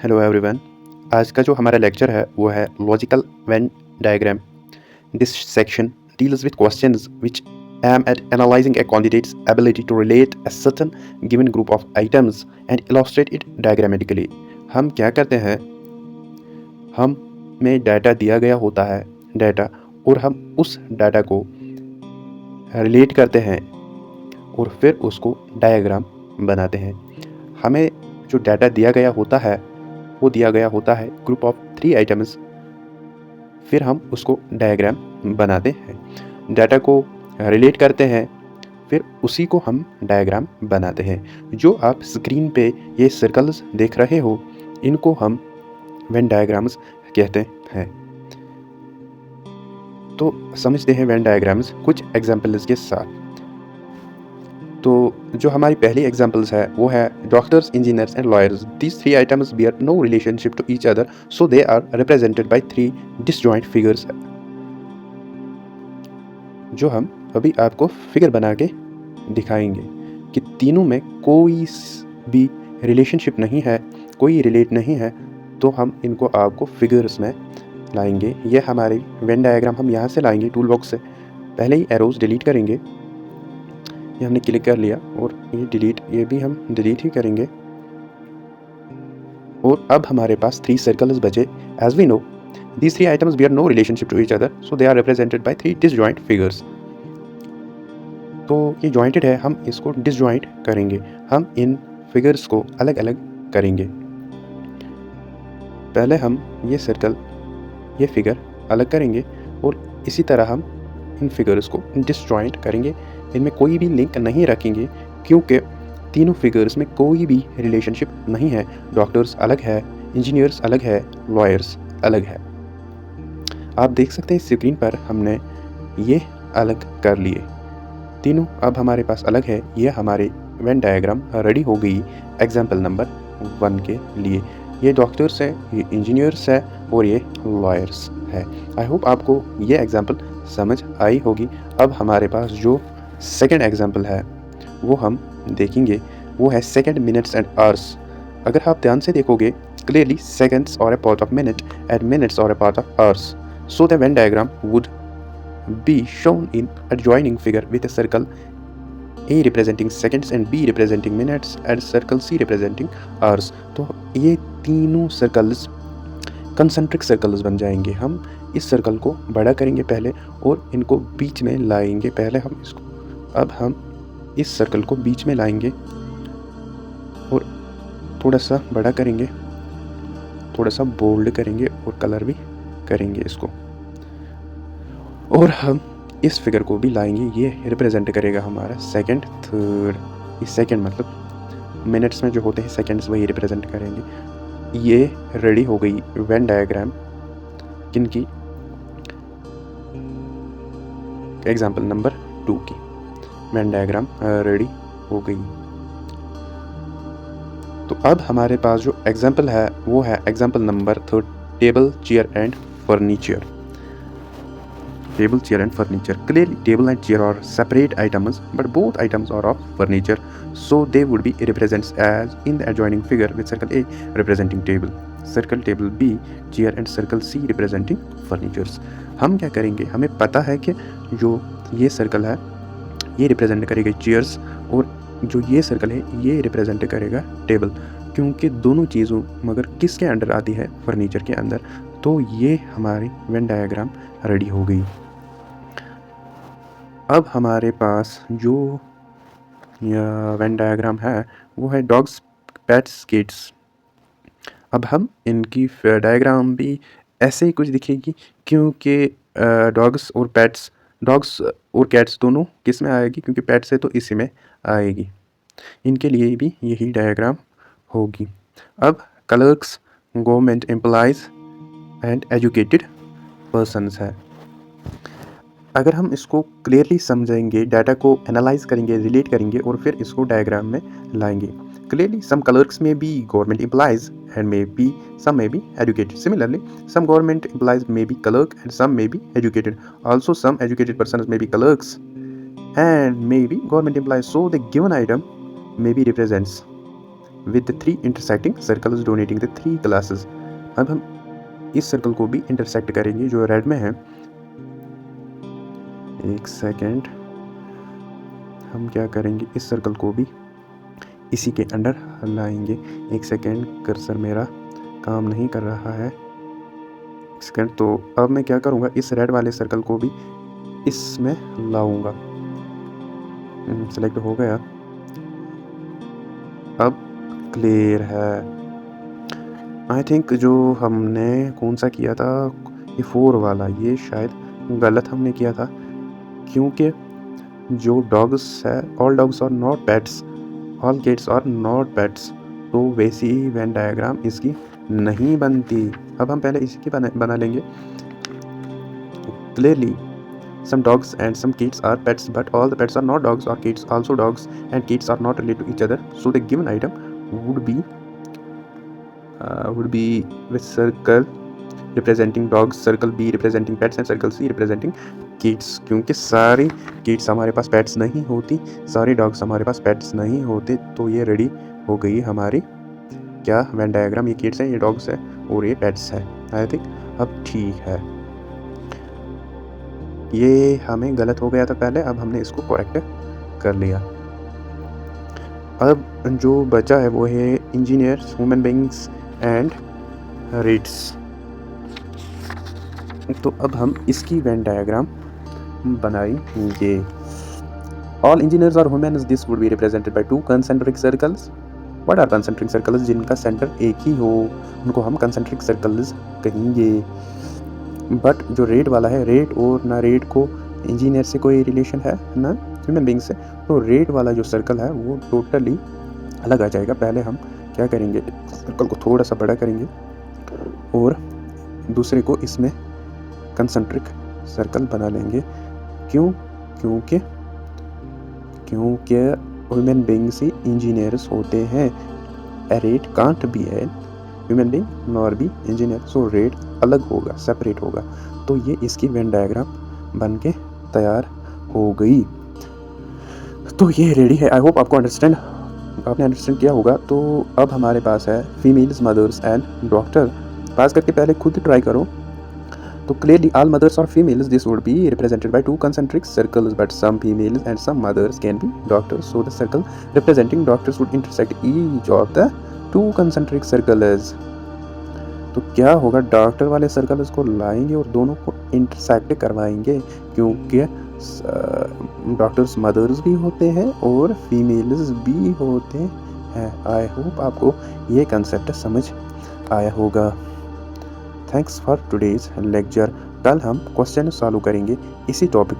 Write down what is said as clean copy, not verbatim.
Hello everyone. आज का जो हमारा लेक्चर है वो है logical Venn diagram. This section deals with questions which aim at analyzing a candidate's ability to relate a certain given group of items and illustrate it diagrammatically। हम क्या करते हैं, हमें डाटा दिया गया होता है डाटा, और हम उस डाटा को रिलेट करते हैं और फिर उसको डायग्राम बनाते हैं। हमें जो डाटा दिया गया होता है वो दिया गया होता है ग्रुप ऑफ 3 आइटम्स, फिर हम उसको डायग्राम बनाते हैं, डाटा को रिलेट करते हैं, फिर उसी को हम डायग्राम बनाते हैं। जो आप स्क्रीन पे ये सर्कल्स देख रहे हो इनको हम वेन डायग्राम्स कहते हैं। तो समझते हैं वेन डायग्राम्स कुछ एग्जाम्पल्स के साथ। तो जो हमारी पहली एग्जांपल्स है वो है doctors, engineers and lawyers. These 3 items bear no relationship to each other, so they are represented by 3 disjoint figures. जो हम अभी आपको फिगर बना के दिखाएंगे कि तीनों में कोई भी रिलेशनशिप नहीं है, कोई रिलेट नहीं है, तो हम इनको आपको फिगर्स में लाएंगे। ये हमारी वेन डायग्राम हम यहाँ से लाएंगे टूल बॉक्स से। पहले ही एरोज डिलीट करेंगे, ये हमने क्लिक कर लिया, और ये डिलीट, ये भी हम डिलीट ही करेंगे। और अब हमारे पास 3 सर्कल्स बचे। As we know these 3 items bear no relationship to each other, so they are represented by 3 disjoint figures। तो ये जॉइंटेड है, हम इसको डिसजॉइंट करेंगे, हम इन फिगर्स को अलग अलग करेंगे। पहले हम ये सर्कल, ये फिगर अलग करेंगे और इसी तरह हम इन फिगर्स को डिसजॉइंट करेंगे। इनमें कोई भी लिंक नहीं रखेंगे क्योंकि तीनों फिगर्स में कोई भी रिलेशनशिप नहीं है। डॉक्टर्स अलग है, इंजीनियर्स अलग है, लॉयर्स अलग है। आप देख सकते हैं स्क्रीन पर हमने ये अलग कर लिए तीनों, अब हमारे पास अलग है। ये हमारी वेन डायग्राम रेडी हो गई एग्जाम्पल नंबर 1 के लिए। ये डॉक्टर्स है, ये इंजीनियर्स है और ये लॉयर्स है। आई होप आपको ये एग्जाम्पल समझ आई होगी। अब हमारे पास जो सेकेंड एग्जाम्पल है वो हम देखेंगे, वो है सेकेंड, मिनट्स एंड आवर्स। अगर आप ध्यान से देखोगे क्लियरली, सेकेंड्स और a part of minute and minutes और a part of hours, so the Venn diagram would be shown in adjoining figure with a circle A representing seconds and B representing minutes and circle C representing hours। तो ये तीनों circles concentric circles बन जाएंगे। हम इस circle को बड़ा करेंगे पहले और इनको बीच में लाएंगे। पहले हम इसको, अब हम इस सर्कल को बीच में लाएंगे और थोड़ा सा बड़ा करेंगे, थोड़ा सा बोल्ड करेंगे और कलर भी करेंगे इसको, और हम इस फिगर को भी लाएंगे। ये रिप्रेजेंट करेगा हमारा सेकंड, थर्ड। ये सेकंड मतलब मिनट्स में जो होते हैं सेकंड्स, वही रिप्रेजेंट करेंगे। ये रेडी हो गई वेन डायग्राम किनकी, एग्जाम्पल नंबर 2 की वेन डायग्राम रेडी हो गई। तो अब हमारे पास जो एग्जाम्पल है वो है example number 3, table, chair and furniture। Table, chair and furniture. Clearly table and chair are separate items, but both items are of furniture, so they would be represented as in the adjoining figure with circle A representing table, circle table B chair and circle C representing furnitures। हम क्या करेंगे, हमें पता है कि जो ये circle है ये रिप्रेजेंट करेगा चेयर्स, और जो ये सर्कल है ये रिप्रेजेंट करेगा टेबल, क्योंकि दोनों चीज़ों मगर किसके अंडर आती है, फर्नीचर के अंदर। तो ये हमारी वेन डायग्राम रेडी हो गई। अब हमारे पास जो वेन डायग्राम है वो है डॉग्स, पेट्स, किड्स। अब हम इनकी डायग्राम भी ऐसे ही कुछ दिखेगी, क्योंकि डॉग्स और पेट्स, डॉग्स और कैट्स दोनों किस में आएगी, क्योंकि पेट्स है तो इसी में आएगी। इनके लिए भी यही डायग्राम होगी। अब clerks, government employees and educated persons है। अगर हम इसको क्लियरली समझेंगे, डाटा को एनालाइज करेंगे, रिलेट करेंगे और फिर इसको डायग्राम में लाएंगे। Clearly, some clerks may be government employees and some may be educated. Similarly, some government employees may be clerk and some may be educated. Also, some educated persons may be clerks and may be government employees. So, the given item may be represents with the 3 intersecting circles donating the 3 classes. अब हम इस circle को भी intersect करेंगे जो red में है। एक सेकेंड, हम क्या करेंगे, इस सर्कल को भी इसी के अंडर लाएंगे। एक सेकेंड, कर्सर मेरा काम नहीं कर रहा है। एक सेकेंड, तो अब मैं क्या करूँगा, इस रेड वाले सर्कल को भी इसमें लाऊंगा। सेलेक्ट हो गया, अब क्लियर है। आई थिंक जो हमने कौन सा किया था, ये 4 वाला, ये शायद गलत हमने किया था, क्योंकि जो डॉग्स है, all dogs are not pets, all kids are not pets, तो वैसी वेन डायग्राम इसकी नहीं बनती। अब हम पहले इसकी बना लेंगे। Clearly some dogs and some kids are pets, but all the pets are not dogs or kids. Also dogs and kids are not related to each other, so the given item would be with circle representing dogs, circle B representing pets and circle C representing kids। क्योंकि सारी kids हमारे पास pets नहीं होती, सारे dogs हमारे पास pets नहीं होते, तो ये रेडी हो गई हमारी क्या वेन डायग्राम। ये kids है, ये dogs है और ये pets है। आई थिंक अब ठीक है। ये हमें गलत हो गया था पहले, अब हमने इसको करेक्ट कर लिया। अब जो बचा है वो है engineers, human beings and rats. तो अब हम इसकी वेन डायग्राम बनाएंगे। ऑल इंजीनियर्स और humans, this would be represented by 2 concentric circles. What are concentric circles? जिनका सेंटर एक ही हो उनको हम कंसेंट्रिक सर्कल्स कहेंगे। बट जो रेड वाला है, रेड और ना रेड को इंजीनियर से कोई रिलेशन है ना ह्यूमन बीइंग से, तो रेड वाला जो सर्कल है वो टोटली अलग आ जाएगा। पहले हम क्या करेंगे, सर्कल को थोड़ा सा बड़ा करेंगे और दूसरे को इसमें कंसेंट्रिक सर्कल बना लेंगे। क्यों? क्योंकि ह्यूमन बीइंग्स ही इंजीनियर्स होते हैं। A red can't be a human being nor be engineer, so red अलग होगा, सेपरेट होगा। तो ये इसकी वेन डायग्राम बन के तैयार हो गई। तो ये रेडी है। आई होप आपने अंडरस्टैंड किया होगा। तो अब हमारे पास है फीमेल्स, मदर्स एंड डॉक्टर। पास करके पहले खुद ट्राई करो। तो क्लियरली ऑल मदर्स और females, this would be represented by 2 concentric circles, but some females and some mothers can be doctors, so the circle representing doctors would intersect each of the 2 concentric circles। तो क्या होगा, doctor वाले circle को लाएंगे और दोनों को intersect करवाएंगे, क्योंकि डॉक्टर्स मदर्स भी होते हैं और फीमेल्स भी होते हैं। आई होप आपको ये कंसेप्ट समझ आया होगा। Thanks for today's lecture. कल हम क्वेश्चन सॉल्व करेंगे इसी टॉपिक